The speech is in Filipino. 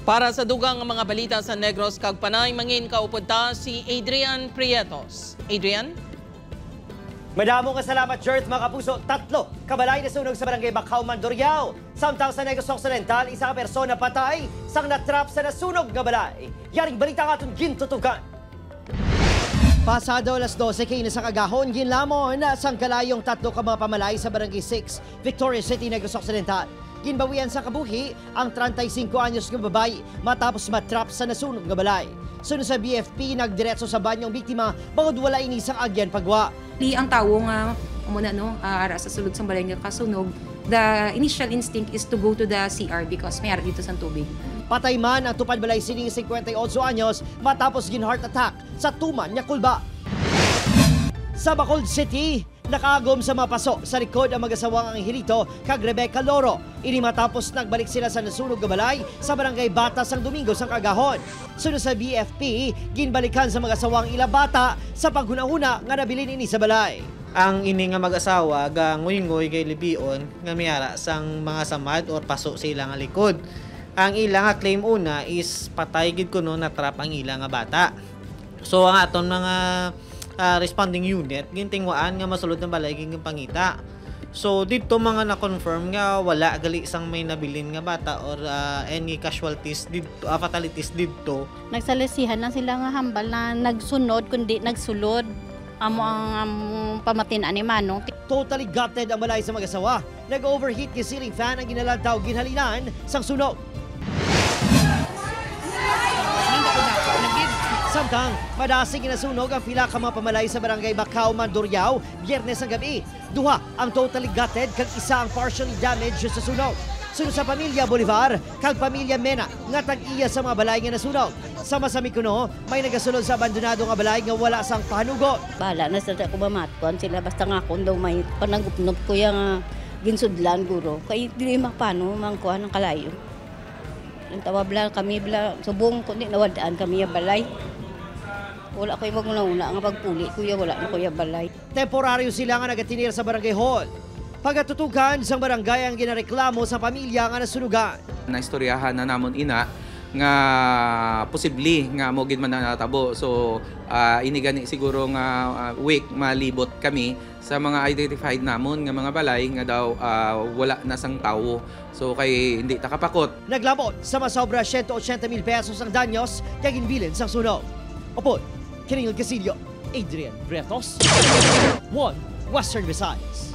Para sa dugang mga balita sa Negros kag Panay, mangin kaupunta si Adrian Prietos. Adrian? Madamo nga salamat, Jert, mga kapuso. 3 kabalay na sunog sa barangay Bacau, Mandurriao. Samtang sa Negros Occidental, isa ka persona patay sang natrap sa nasunog nga balay. Yaring balita nga itong gintutugan. Pasado alas 12 kayo na sa kagahon, ginlamon sang kalayong 3 ka mga pamalay sa barangay 6, Victoria City, Negros Occidental. Ginbawian sa kabuhi ang 35 anyos ng babae matapos matrap sa nasunog nga balay. Sunod sa BFP, nagdiretso sa banyong biktima bangod wala inisang agyan pagwa. Di ang tao nga ara sa sulod sa balay nga kasunog, the initial instinct is to go to the CR because may ara dito sa tubig. Patay man ang tupad balay sining 58 anyos matapos gin-heart attack sa tuman niya kulba. Sa Bacolod City, nakaagom sa mapaso sa likod ang mag-asawang Angelito kag Rebecca Loro. Ini matapos nagbalik sila sa nasunog nga balay sa barangay Batas ang Domingo sang kagahon. Sunod sa BFP, ginbalikan sa mag-asawang ila bata sa paghunahuna nga nabilin ini sa balay. Ang ini nga mag-asawa ga nguy-nguy kay libion nga miyara sang mga samad or paso sa ilang likod. Ang ilang nga claim una is patay gid kuno na trap ang ilang nga bata. So ang aton mga responding unit gintingwaan nga masulod ng balay ging pangita. So dito mga na-confirm nga wala gali sang may nabilin nga bata or any casualties dito, fatalities dito. Nagsalisihan lang sila nga hambal na nagsunod kundi nagsulod amo ang pamatin-an ni Manong. Totally gutted ang balay sa mag-asawa. Nag-overheat yung ceiling fan ang ginalantaw ginhalinan sang sunog. Samtang, madasig nasunog ang pila ka mga pamalay sa barangay Bacau, Mandurriao, Biyernes ang gabi. 2 ang totally gutted kag isa ang partially damaged sa sunog. Sunod sa pamilya Bolivar kag pamilya Mena nga tag-iya sa mga balay nga nasunog. Sama sa Mikuno, may nagasulod sa abandonado nga balay nga wala sang pahanugot. Bala na sa ko mamatkuan sila basta nga kung daw may panagupnop ko yung ginsudlan guro. Kaya di mapano mangkuhan ng kalayo. Ang tawabla kami bla subong kundi nawadaan kami yung balay. Wala ko'y magmuna-una nga pagpuli, kuya wala na kuya balay. Temporaryo sila nga nagatinir sa barangay hall. Pagatutukan sang barangay ang ginareklamo sa pamilya nga nasunugan. Naistoryahan na namon ina nga posible nga mo gid man natabo. So inigani siguro nga week malibot kami sa mga identified namon nga mga balay nga daw wala na sang tawo. So kay hindi takapakot. Naglabot sa masobra 180,000 pesos ang danyos kay ginbilin sang sunog. Opo, Kiringil Casillo, Adrian Bretos, 1 Western Visayas.